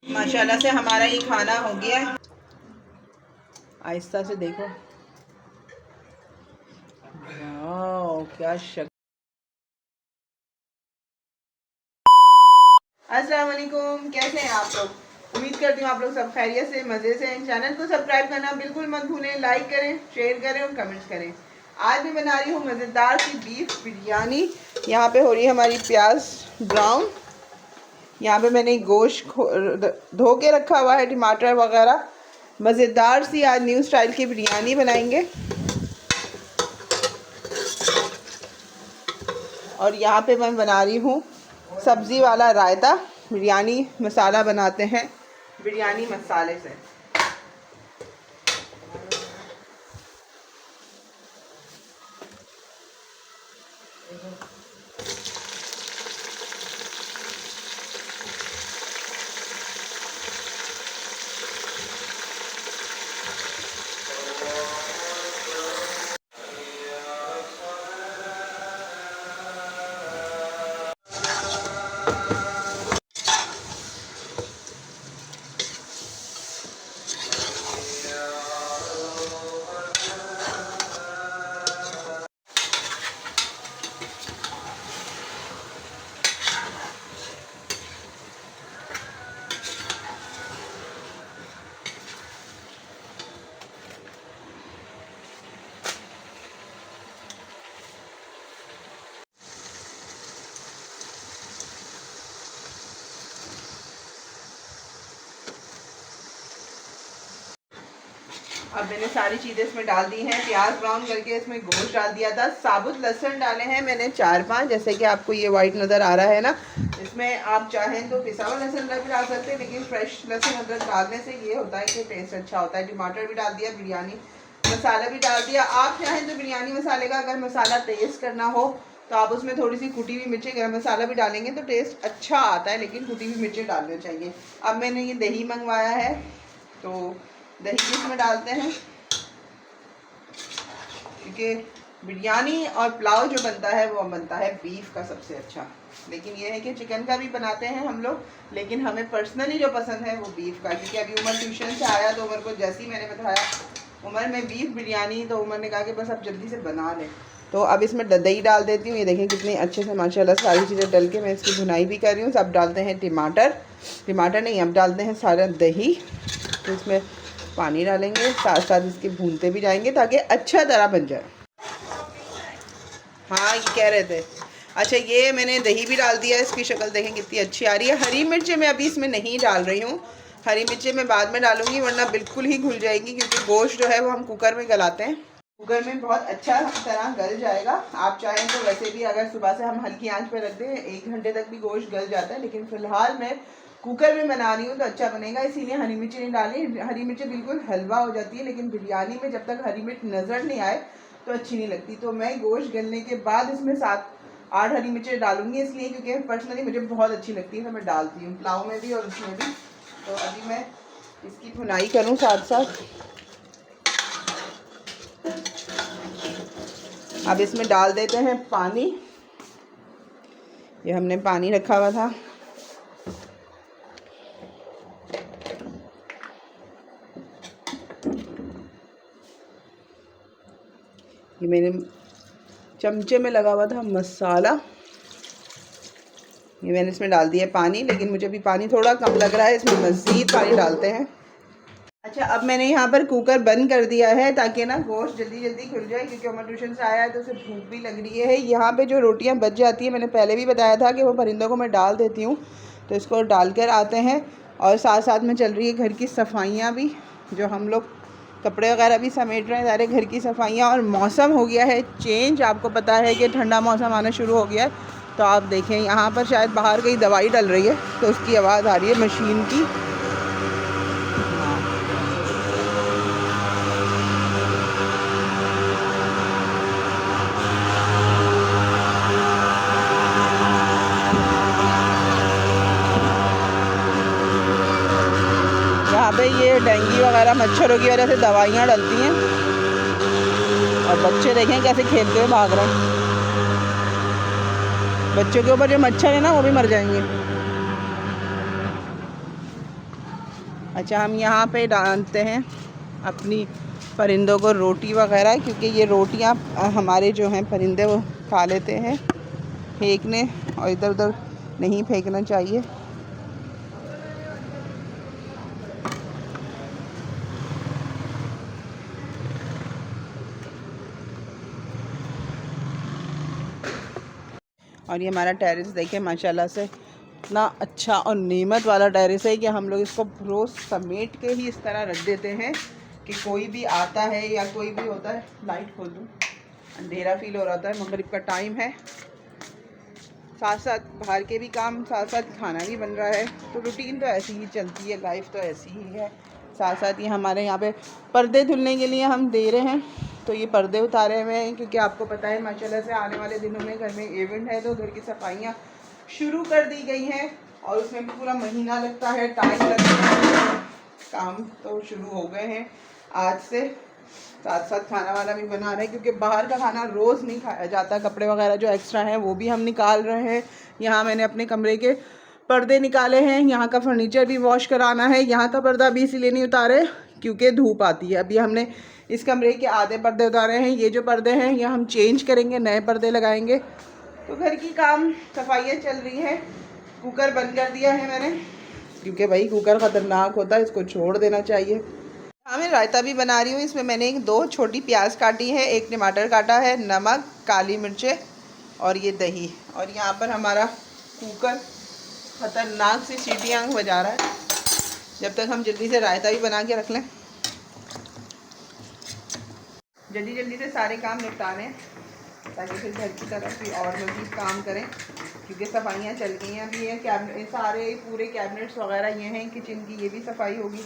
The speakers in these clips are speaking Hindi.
माशाल्लाह से हमारा ये खाना हो गया है। आहिस्ता से देखो, वाह क्या शक। अस्सलाम वालेकुम, कैसे हैं आप लोग? उम्मीद करती हूँ आप लोग सब खैरियत से मज़े से हैं। चैनल को सब्सक्राइब करना बिल्कुल मत भूलें, लाइक करें, शेयर करें और कमेंट्स करें। आज मैं बना रही हूँ मज़ेदार सी बीफ बिरयानी। यहाँ पे हो रही है हमारी प्याज ब्राउन। यहाँ पे मैंने गोश्त धो के रखा हुआ है, टमाटर वगैरह। मज़ेदार सी आज न्यू स्टाइल की बिरयानी बनाएंगे। और यहाँ पे मैं बना रही हूँ सब्ज़ी वाला रायता। बिरयानी मसाला बनाते हैं बिरयानी मसाले से। अब मैंने सारी चीज़ें इसमें डाल दी हैं। प्याज ब्राउन करके इसमें गोश्त डाल दिया था। साबुत लहसुन डाले हैं मैंने 4-5, जैसे कि आपको ये वाइट नज़र आ रहा है ना। इसमें आप चाहें तो पिसा हुआ लहसुन भी डाल सकते हैं, लेकिन फ्रेश लहसुन अदरक डालने से ये होता है कि टेस्ट अच्छा होता है। टमाटर भी डाल दिया, बिरयानी मसाला भी डाल दिया। आप चाहें तो बिरयानी मसाले का अगर मसाला टेस्ट करना हो तो आप उसमें थोड़ी सी कुटी हुई मिर्चें, गरम मसाला भी डालेंगे तो टेस्ट अच्छा आता है, लेकिन कुटी हुई मिर्चें डालनी चाहिए। अब मैंने ये दही मंगवाया है तो दही भी इसमें डालते हैं, क्योंकि बिरयानी और पुलाव जो बनता है वो बनता है बीफ का सबसे अच्छा। लेकिन ये है कि चिकन का भी बनाते हैं हम लोग, लेकिन हमें पर्सनली जो पसंद है वो बीफ का। क्योंकि अभी उमर ट्यूशन से आया तो उमर को जैसे ही मैंने बताया उमर में बीफ बिरयानी, तो उमर ने कहा कि बस अब जल्दी से बना लें। तो अब इसमें दही डाल देती हूँ। ये देखें कितनी अच्छे से माशाल्लाह सारी चीज़ें डल के मैं इसकी भुनाई भी कर रही हूँ। अब डालते हैं टमाटर नहीं, अब डालते हैं सारा दही। तो इसमें पानी डालेंगे, साथ साथ इसके भूनते भी जाएंगे ताकि अच्छा तरह बन जाए। हाँ ये कह रहे थे। अच्छा ये मैंने दही भी डाल दिया, इसकी शक्ल देखें कितनी अच्छी आ रही है। हरी मिर्चें मैं अभी इसमें नहीं डाल रही हूँ, हरी मिर्चें मैं बाद में डालूंगी, वरना बिल्कुल ही घुल जाएगी। क्योंकि गोश्त जो है वो हम कुकर में गलाते हैं, कुकर में बहुत अच्छा तरह गल जाएगा। आप चाहें तो वैसे भी अगर सुबह से हम हल्की आंच पर रख दें 1 घंटे तक भी गोश्त गल जाता है, लेकिन फ़िलहाल मैं कुकर में बना रही हूँ तो अच्छा बनेगा, इसीलिए हरी मिर्ची नहीं डाली। हरी मिर्ची बिल्कुल हलवा हो जाती है, लेकिन बिरयानी में जब तक हरी मिर्च नज़र नहीं आए तो अच्छी नहीं लगती। तो मैं गोश्त गलने के बाद इसमें 7-8 हरी मिर्चें डालूंगी, इसलिए क्योंकि पर्सनली मुझे बहुत अच्छी लगती है तो मैं डालती हूँ पुलाव में भी और उसमें भी। तो अभी मैं इसकी भुनाई करूँ साथ साथ। अब इसमें डाल देते हैं पानी। ये हमने पानी रखा हुआ था, ये मेरे चमचे में लगा हुआ था मसाला, ये मैंने इसमें डाल दिया पानी। लेकिन मुझे भी पानी थोड़ा कम लग रहा है, इसमें मज़ीद पानी डालते हैं। अच्छा अब मैंने यहाँ पर कुकर बंद कर दिया है ताकि ना गोश्त जल्दी जल्दी खुल जाए, क्योंकि उमर ट्यूशन से आया है तो उसे भूख भी लग रही है। यहाँ पे जो रोटियाँ बच जाती है, मैंने पहले भी बताया था कि वो परिंदों को मैं डाल देती हूँ, तो इसको डाल कर आते हैं। और साथ साथ में चल रही है घर की सफाइयाँ भी, जो हम लोग कपड़े वगैरह भी समेट रहे हैं, सारे घर की सफाइयाँ। और मौसम हो गया है चेंज, आपको पता है कि ठंडा मौसम आना शुरू हो गया है। तो आप देखें यहाँ पर शायद बाहर कहीं दवाई डल रही है, तो उसकी आवाज़ आ रही है मशीन की। यहाँ पे ये डेंगू वगैरह मच्छरों की वजह से दवाइयाँ डलती हैं, और बच्चे देखें कैसे खेलते हुए भाग रहे हैं। बच्चों के ऊपर जो मच्छर है ना वो भी मर जाएंगे। अच्छा, हम यहाँ पे डालते हैं अपनी परिंदों को रोटी वगैरह, क्योंकि ये रोटियाँ हमारे जो हैं परिंदे वो खा लेते हैं। फेंकने और इधर उधर नहीं फेंकना चाहिए। और ये हमारा टेरेस देखिए माशाल्लाह से इतना अच्छा और नेमत वाला टेरेस है कि हम लोग इसको रोज़ समेट के ही इस तरह रख देते हैं कि कोई भी आता है या कोई भी होता है। लाइट खोल दूँ, अंधेरा फील हो रहा था, मगरिब का टाइम है, साथ साथ बाहर के भी काम, साथ साथ खाना भी बन रहा है। तो रूटीन तो ऐसी ही चलती है, लाइफ तो ऐसी ही है। साथ साथ ये हमारे यहाँ पे पर्दे धुलने के लिए हम दे रहे हैं, तो ये पर्दे उतारे हुए हैं क्योंकि आपको पता है माशाल्लाह से आने वाले दिनों में घर में इवेंट है, तो घर की सफाइयाँ शुरू कर दी गई हैं और उसमें भी पूरा महीना लगता है, टाइम लगता है। काम तो शुरू हो गए हैं आज से। साथ साथ खाना वाना भी बना रहे हैं क्योंकि बाहर का खाना रोज़ नहीं खाया जाता। कपड़े वगैरह जो एक्स्ट्रा हैं वो भी हम निकाल रहे हैं। यहाँ मैंने अपने कमरे के पर्दे निकाले हैं, यहाँ का फर्नीचर भी वॉश कराना है। यहाँ का पर्दा अभी इसीलिए नहीं उतारे क्योंकि धूप आती है। अभी हमने इस कमरे के आधे पर्दे उतारे हैं, ये जो पर्दे हैं ये हम चेंज करेंगे, नए पर्दे लगाएंगे। तो घर की काम सफाइयाँ चल रही हैं। कुकर बंद कर दिया है मैंने क्योंकि भाई कुकर ख़तरनाक होता है, इसको छोड़ देना चाहिए। हाँ, मैं रायता भी बना रही हूँ। इसमें मैंने 2 छोटी प्याज काटी है, 1 टमाटर काटा है, नमक, काली मिर्चें और ये दही। और यहाँ पर हमारा कुकर ख़तरनाक सी सीटियाँ बजा रहा है। जब तक हम जल्दी से रायता भी बना के रख लें, जल्दी जल्दी से सारे काम निपटाने ताकि फिर घर की तरफ भी और जल्दी काम करें क्योंकि सफाइयाँ चल गई हैं। अभी ये कैबिनेट, सारे पूरे कैबिनेट्स वगैरह ये हैं किचन की, ये भी सफाई होगी।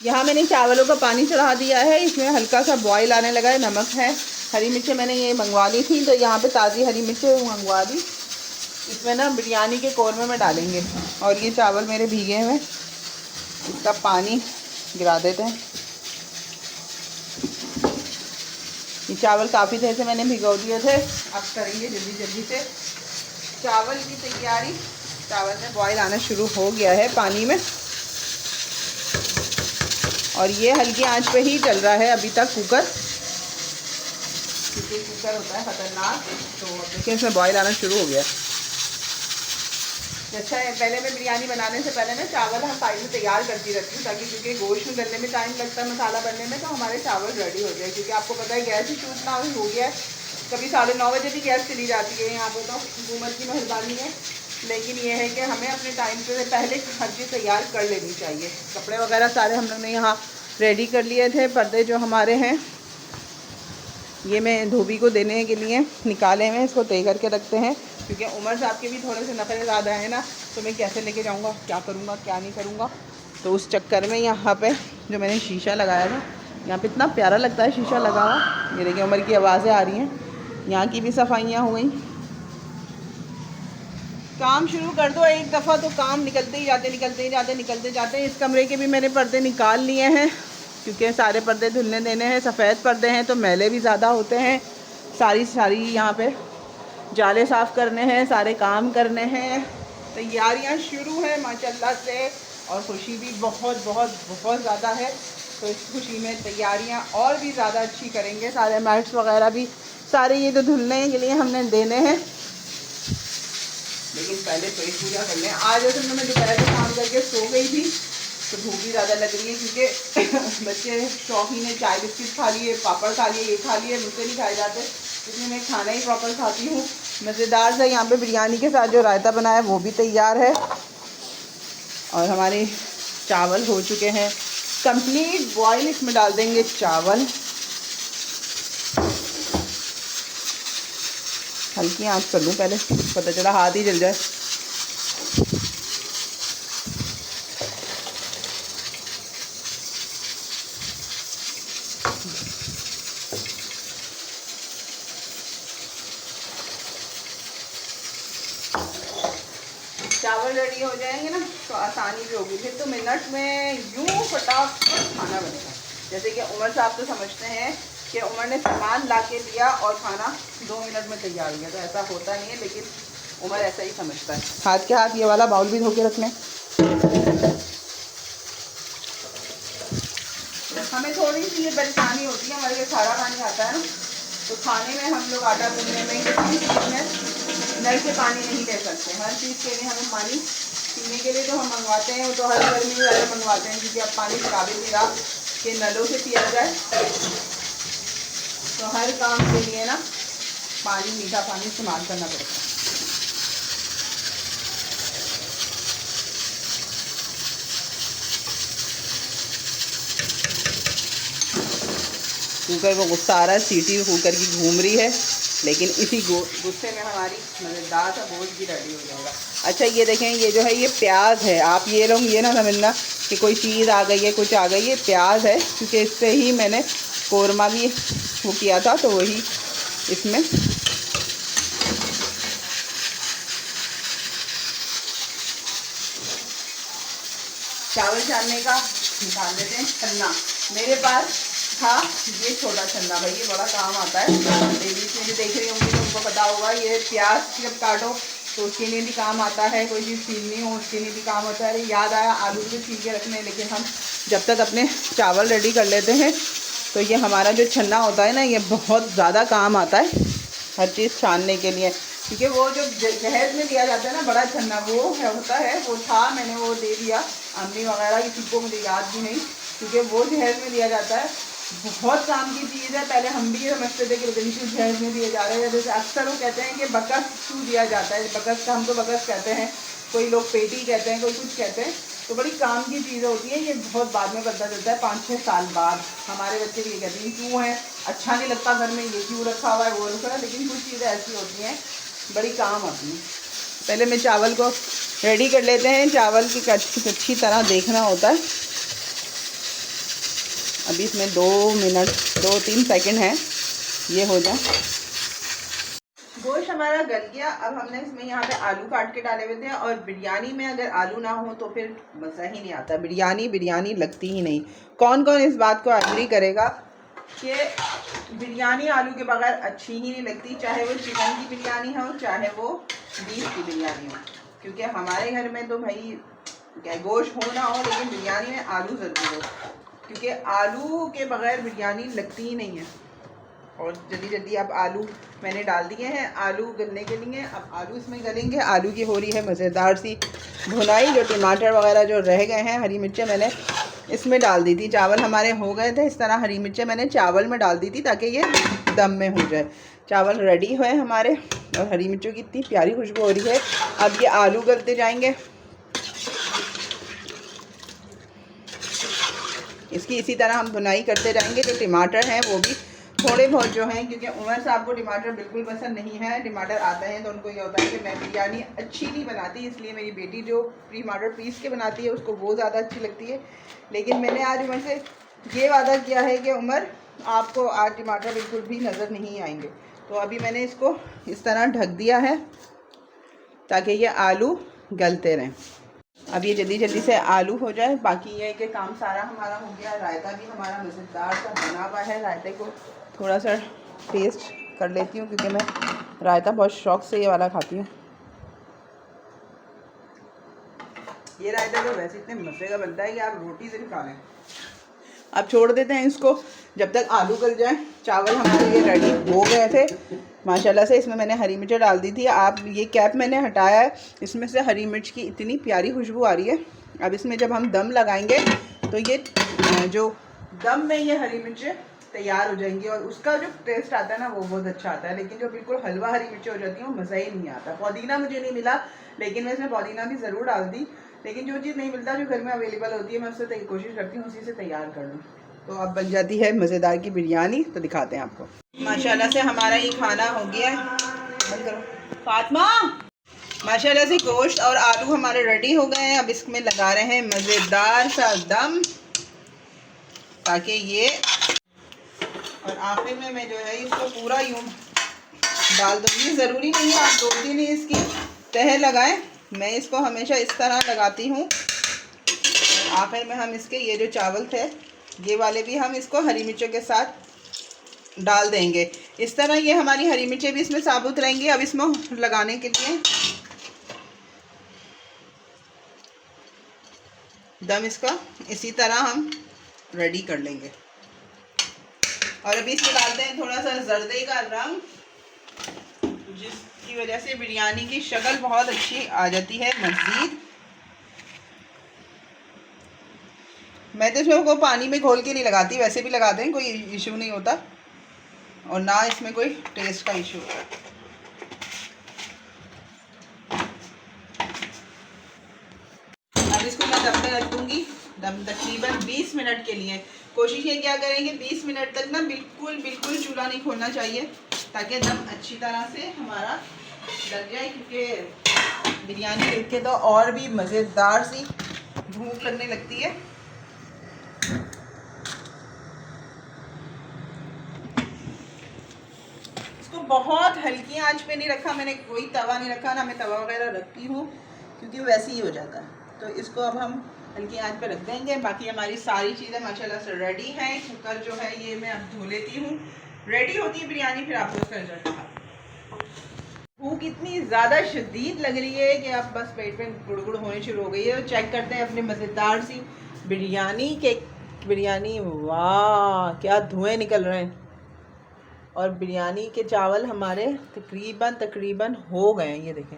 यहाँ मैंने चावलों का पानी चढ़ा दिया है, इसमें हल्का सा बॉईल आने लगा है। नमक है, हरी मिर्चें मैंने ये मंगवा ली थी, तो यहाँ पे ताज़ी हरी मिर्चें मंगवा दी। इसमें ना बिरयानी के कौरमे में डालेंगे। और ये चावल मेरे भीगे हुए, इसका पानी गिरा देते हैं। ये चावल काफ़ी देर से मैंने भिगो दिए थे, अब करेंगे जल्दी जल्दी से चावल की तैयारी। चावल में बॉईल आना शुरू हो गया है पानी में और ये हल्की आंच पे ही चल रहा है अभी तक कुकर, क्योंकि कुकर होता है ख़तरनाक। तो देखिए इसमें बॉईल आना शुरू हो गया। अच्छा है, पहले मैं बिरयानी बनाने से पहले ना चावल हम साइड में तैयार करती रहती हूँ ताकि, क्योंकि गोश्त में गलने में टाइम लगता है, मसाला बनने में, तो हमारे चावल रेडी हो जाए। क्योंकि आपको पता है गैस इशू इतना हो गया है, कभी 9:30 बजे भी गैस चली जाती है यहाँ पर, तो हुकूमत की मेहरबानी है। लेकिन ये है कि हमें अपने टाइम से पहले हर चीज़ तैयार कर लेनी चाहिए। कपड़े वगैरह सारे हम लोग ने यहाँ रेडी कर लिए थे। पर्दे जो हमारे हैं ये मैं धोबी को देने के लिए निकाले हुए हैं, इसको तय करके रखते हैं क्योंकि उमर साहब के भी थोड़े से नखरे ज़्यादा है ना, तो मैं कैसे लेके जाऊँगा, क्या करूँगा क्या नहीं करूँगा। तो उस चक्कर में यहाँ पे जो मैंने शीशा लगाया था, यहाँ पे इतना प्यारा लगता है शीशा लगा हुआ। ये देखिए उमर की आवाज़ें आ रही हैं। यहाँ की भी सफाइयाँ हो गई। काम शुरू कर दो एक दफ़ा तो काम निकलते ही जाते निकलते जाते। इस कमरे के भी मैंने पर्दे निकाल लिए हैं क्योंकि सारे पर्दे धुलने देने हैं। सफ़ेद पर्दे हैं तो मैले भी ज़्यादा होते हैं। सारी यहाँ पे जाले साफ़ करने हैं, सारे काम करने हैं। तैयारियाँ शुरू हैं माशाल्लाह से और खुशी भी बहुत बहुत बहुत ज़्यादा है। तो इस खुशी में तैयारियाँ और भी ज़्यादा अच्छी करेंगे। सारे मैट्स वगैरह भी सारे ये तो धुलने के लिए हमने देने हैं, लेकिन पहले पेट पूजा कर लें। आज जैसे मैं दोपहर में काम करके सो गई थी तो भूख भी ज़्यादा लग रही है क्योंकि बच्चे शौकीन है, चाय बिस्किट खा लिए, पापड़ खा लिए, ये खा लिए, मुझसे नहीं खाए जाते, इसलिए मैं खाना ही प्रॉपर खाती हूँ। मज़ेदार सा यहाँ पे बिरयानी के साथ जो रायता बनाया वो भी तैयार है और हमारे चावल हो चुके हैं कंप्लीट बॉईल। इसमें डाल देंगे चावल, हल्की आंच कर लूँ पहले, पता चला हाथ ही जल जाए। चावल रेडी हो जाएंगे ना तो आसानी भी होगी, फिर तो मिनट में यूँ फटाफट खाना बनेगा। जैसे कि उमर साहब तो समझते हैं कि उमर ने सामान ला के दिया और खाना 2 मिनट में तैयार हो गया। तो ऐसा होता नहीं है, लेकिन उमर ऐसा ही समझता है। हाथ के हाथ ये वाला बाउल भी धो के रख लें। हमें थोड़ी सी ये परेशानी होती है, हमारे लिए खारा पानी आता है ना, तो खाने में हम लोग आटा गूंदने में किसी चीज़ में नल से पानी नहीं ले सकते। हर चीज़ के लिए हमें पानी पीने के लिए जो हम मंगवाते हैं वो तो हर घर में ही वाले मंगवाते हैं, क्योंकि अब पानी काबिल नहीं रहा कि नलों से पिया जाए। तो हर काम के लिए ना पानी, मीठा पानी इस्तेमाल करना पड़ता है। कुकर को गुस्सा आ रहा है, सीटी कुकर की घूम रही है, लेकिन इसी गुस्से में हमारी मज़ेदार सा गोश्त भी रेडी हो जाएगा। अच्छा ये देखें, ये जो है ये प्याज है। आप ये लोग ये ना समझना कि कोई चीज़ आ गई है, कुछ आ गई, ये प्याज है, क्योंकि इससे ही मैंने कोरमा भी वो किया था, तो वही इसमें चावल छानने का निकाल देते हैं छन्ना। मेरे पास था ये छोटा छन्ना, भाई ये बड़ा काम आता है। लेडीज में भी देख रही होंगी तो उनको पता होगा, ये प्याज जब काटो तो उसके लिए भी काम आता है, कोई चीज़ छीलनी हो उसके लिए भी काम होता है। अरे याद आया आलू भी छील के रखने, लेकिन हम जब तक अपने चावल रेडी कर लेते हैं तो ये हमारा जो छन्ना होता है ना, ये बहुत ज़्यादा काम आता है हर चीज़ छानने के लिए। क्योंकि वो जो जहेज में दिया जाता है ना बड़ा छन्ना, वो होता है, वो था, मैंने वो दे दिया अम्मी वगैरह किसी को, मुझे याद भी नहीं, क्योंकि वो जहेज में दिया जाता है। बहुत काम की चीज़ है। पहले हम भी ये समझते थे कि क्यों जहेज में दिए जा रहे हैं। जैसे अक्सर वो कहते हैं कि बकस क्यों दिया जाता है, बकस का हम तो बकस कहते हैं, कोई लोग पेटी कहते हैं, कोई कुछ कहते हैं। तो बड़ी काम की चीज़ होती है। ये बहुत बाद में पता चलता है, 5-6 साल बाद। हमारे बच्चे भी ये कहते हैं क्यों है, अच्छा नहीं लगता घर में, ये क्यों रखा हुआ है, वो रखा है। लेकिन कुछ चीज़ें ऐसी होती हैं बड़ी काम आती हैं। पहले मैं चावल को रेडी कर लेते हैं। चावल की अच्छी तरह देखना होता है। अभी इसमें 2 मिनट 2-3 सेकंड हैं, ये हो जाए। गोश्त हमारा गल गया। अब हमने इसमें यहाँ पे आलू काट के डाले हुए थे, और बिरयानी में अगर आलू ना हो तो फिर मज़ा ही नहीं आता। बिरयानी लगती ही नहीं। कौन कौन इस बात को एग्री करेगा कि बिरयानी आलू के बगैर अच्छी ही नहीं लगती, चाहे वो चिकन की बिरयानी हो, चाहे वो बीफ की बिरयानी हो। क्योंकि हमारे घर में तो भाई गोश्त हो ना हो, लेकिन बिरयानी में आलू ज़रूर हो, क्योंकि आलू के बगैर बिरयानी लगती ही नहीं है। और जल्दी अब आलू मैंने डाल दिए हैं आलू गलने के लिए। अब आलू इसमें गलेंगे। आलू की हो रही है मज़ेदार सी भुनाई। जो टमाटर वगैरह जो रह गए हैं, हरी मिर्चें मैंने इसमें डाल दी थी। चावल हमारे हो गए थे, इस तरह हरी मिर्चें मैंने चावल में डाल दी थी ताकि ये दम में हो जाए। चावल रेडी हुए हमारे, और हरी मिर्चों की इतनी प्यारी खुशबू हो रही है। अब ये आलू गलते जाएंगे। इसकी इसी तरह हम भुनाई करते जाएंगे। जो टमाटर हैं वो भी थोड़े बहुत जो हैं, क्योंकि उमर साहब को टमाटर बिल्कुल पसंद नहीं है। टमाटर आते हैं तो उनको ये होता है कि मैं बिरयानी अच्छी नहीं बनाती, इसलिए मेरी बेटी जो टमाटर पीस के बनाती है उसको वो ज़्यादा अच्छी लगती है। लेकिन मैंने आज उमर से ये वादा किया है कि उमर आपको आज टमाटर बिल्कुल भी नज़र नहीं आएंगे। तो अभी मैंने इसको इस तरह ढक दिया है ताकि ये आलू गलते रहें। अब ये जल्दी से आलू हो जाए। बाकी ये कि काम सारा हमारा हो गया। रायता भी हमारा मज़ेदार सा बना हुआ है। रायते को थोड़ा सा टेस्ट कर लेती हूँ, क्योंकि मैं रायता बहुत शौक़ से ये वाला खाती हूँ। ये रायता तो वैसे इतने मज़े का बनता है कि आप रोटी से भी खा लें। अब छोड़ देते हैं इसको जब तक आलू गल जाए। चावल हमारे ये रेडी हो गए थे माशाल्लाह से। इसमें मैंने हरी मिर्च डाल दी थी। आप ये कैप मैंने हटाया है, इसमें से हरी मिर्च की इतनी प्यारी खुशबू आ रही है। अब इसमें जब हम दम लगाएंगे तो ये जो दम में ये हरी मिर्च तैयार हो जाएंगी, और उसका जो टेस्ट आता है ना वो बहुत अच्छा आता है। लेकिन जो बिल्कुल हलवा हरी मिर्च हो जाती है वो मज़ा ही नहीं आता। पुदीना मुझे नहीं मिला, लेकिन मैं इसमें पुदीना भी ज़रूर डाल दी। लेकिन जो चीज़ नहीं मिलता, जो घर में अवेलेबल होती है, मैं उससे कोशिश करती हूँ उसी से तैयार कर लूँ। तो अब बन जाती है मज़ेदार की बिरयानी। तो दिखाते हैं आपको। माशाल्लाह से हमारा ये खाना हो गया है। बंद करो फातिमा। माशाल्लाह से गोश्त और आलू हमारे रेडी हो गए हैं। अब इसमें लगा रहे हैं मज़ेदार सा दम, ताकि ये, और आखिर में मैं जो है इसको पूरा यूँ डाल दूँगी। ज़रूरी नहीं है आप 2-3 ही इसकी तह लगाएं। मैं इसको हमेशा इस तरह लगाती हूँ। आखिर में हम इसके ये जो चावल थे ये वाले भी हम इसको हरी मिर्चों के साथ डाल देंगे। इस तरह ये हमारी हरी मिर्चें भी इसमें साबुत रहेंगी। अब इसमें लगाने के लिए दम इसका इसी तरह हम रेडी कर लेंगे। और अभी इसमें डालते हैं थोड़ा सा जर्दे का रंग, जिसकी वजह से बिरयानी की शक्ल बहुत अच्छी आ जाती है मज़ीद। मैं तो इसमें को पानी में घोल के नहीं लगाती, वैसे भी लगाते हैं, कोई इशू नहीं होता और ना इसमें कोई टेस्ट का इशू होता है। अब इसको मैं दम पे रख दूँगी, दम तकरीबन 20 मिनट के लिए। कोशिश ये क्या करेंगे 20 मिनट तक ना बिल्कुल चूल्हा नहीं खोलना चाहिए, ताकि दम अच्छी तरह से हमारा लग जाए, क्योंकि बिरयानी देख के तो और भी मज़ेदार सी भूख करने लगती है। इसको बहुत हल्की आंच पे नहीं रखा मैंने, कोई तवा नहीं रखा ना, मैं तवा वगैरह रखती हूँ क्योंकि वैसे ही हो जाता है। तो इसको अब हम हल्की आंच पे रख देंगे। बाकी हमारी सारी चीज़ें माशाल्लाह से रेडी हैं। कुकर जो है ये मैं अब धो लेती हूँ, रेडी होती है बिरयानी, फिर आपको उसका रिजल्ट दिखाऊँ। भूख इतनी ज़्यादा शदीद लग रही है कि अब बस पेट में गुड़गुड़ होनी शुरू हो गई है। तो चेक करते हैं अपनी मज़ेदार सी बिरयानी। वाह क्या धुएँ निकल रहे हैं। और बिरयानी के चावल हमारे तकरीबन हो गए हैं, ये देखें।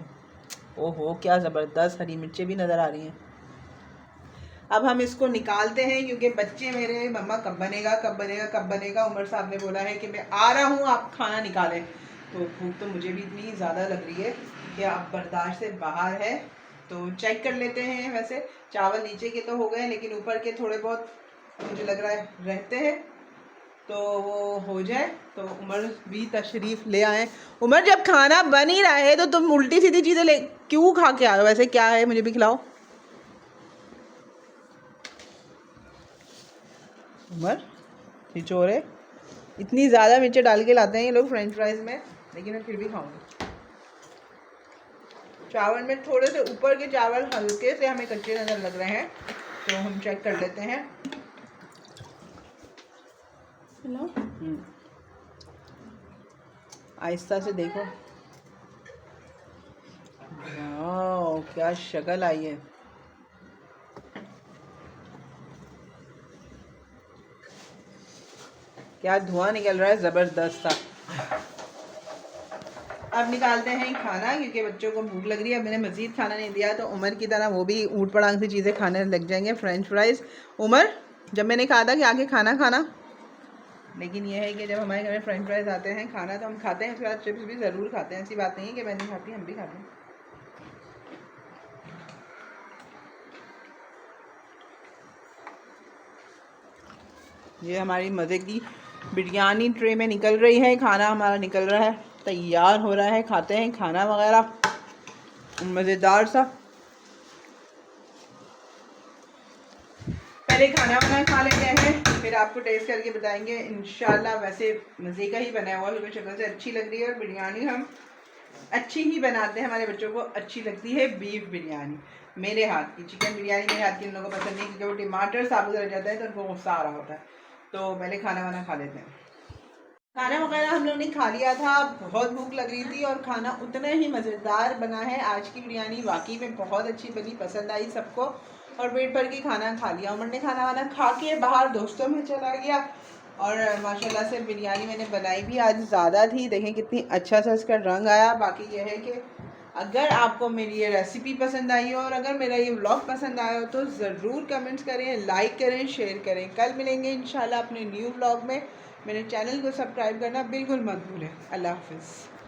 ओहो क्या ज़बरदस्त हरी मिर्चें भी नज़र आ रही हैं। अब हम इसको निकालते हैं, क्योंकि बच्चे मेरे मम्मा कब बनेगा। उमर साहब ने बोला है कि मैं आ रहा हूँ, आप खाना निकालें। तो भूख तो मुझे भी इतनी ज़्यादा लग रही है कि अब बर्दाश्त से बाहर है। तो चेक कर लेते हैं। वैसे चावल नीचे के तो हो गए, लेकिन ऊपर के थोड़े बहुत मुझे लग रहा है रहते हैं, तो वो हो जाए तो उमर भी तशरीफ़ ले आए। उमर जब खाना बन ही रहा है तो तुम उल्टी सीधी चीज़ें ले क्यों खा के आए? वैसे क्या है मुझे भी खिलाओ। उमर छिचोरे इतनी ज़्यादा मिर्चें डाल के लाते हैं ये लोग फ्रेंच फ्राइज़ में, लेकिन मैं फिर भी खाऊंगी। चावल में थोड़े से ऊपर के चावल हल्के से हमें कच्चे नज़र लग रहे हैं, तो हम चेक कर लेते हैं। आहिस्ता से देखो, वाह क्या शक्ल आई है। क्या धुआं निकल रहा है ज़बरदस्त सा। अब निकालते हैं खाना, क्योंकि बच्चों को भूख लग रही है। मैंने मज़ीद खाना नहीं दिया तो उमर की तरह वो भी ऊट पटांग सी चीज़ें खाने लग जाएंगे, फ्रेंच फ्राइज़। उमर जब मैंने कहा था कि आके खाना, लेकिन यह है कि जब हमारे घर में फ्रेंच फ्राइज़ आते हैं खाना तो हम खाते हैं, उसके बाद चिप्स भी ज़रूर खाते हैं। ऐसी बात नहीं है कि मैं नहीं खाती, हम भी खाते हैं। ये हमारी मज़े की बिरयानी ट्रे में निकल रही है, खाना हमारा निकल रहा है, तैयार हो रहा है। खाते हैं खाना वगैरह मज़ेदार सा। पहले खाना वाना खा लेते हैं, फिर आपको टेस्ट करके बताएंगे इंशाल्लाह। वैसे मज़े का ही बना हुआ, क्योंकि शक्ल से अच्छी लग रही है। और बिरयानी हम अच्छी ही बनाते हैं, हमारे बच्चों को अच्छी लगती है बीफ बिरयानी मेरे हाथ की। चिकन बिरयानी मेरे हाथ की उन लोगों को पसंद नहीं, क्योंकि वो टमाटर साबुत रह जाता है तो उनको गुस्सा आ रहा होता है। तो पहले खाना वाना खा लेते हैं। खाना वगैरह हम लोग ने खा लिया था, बहुत भूख लग रही थी और खाना उतना ही मज़ेदार बना है। आज की बिरयानी वाकई में बहुत अच्छी बनी, पसंद आई सबको और पेट भर के खाना खा लिया। उमर ने खाना वाना खा के बाहर दोस्तों में चला गया। और माशाल्लाह से बिरयानी मैंने बनाई भी आज ज़्यादा थी, देखें कितनी अच्छा सा इसका रंग आया। बाकी यह है कि अगर आपको मेरी ये रेसिपी पसंद आई हो और अगर मेरा ये व्लॉग पसंद आया हो तो ज़रूर कमेंट्स करें, लाइक करें, शेयर करें। कल मिलेंगे इंशाल्लाह अपने न्यू व्लॉग में। मेरे चैनल को सब्सक्राइब करना बिल्कुल मत भूलें। अल्लाह हाफ़िज़।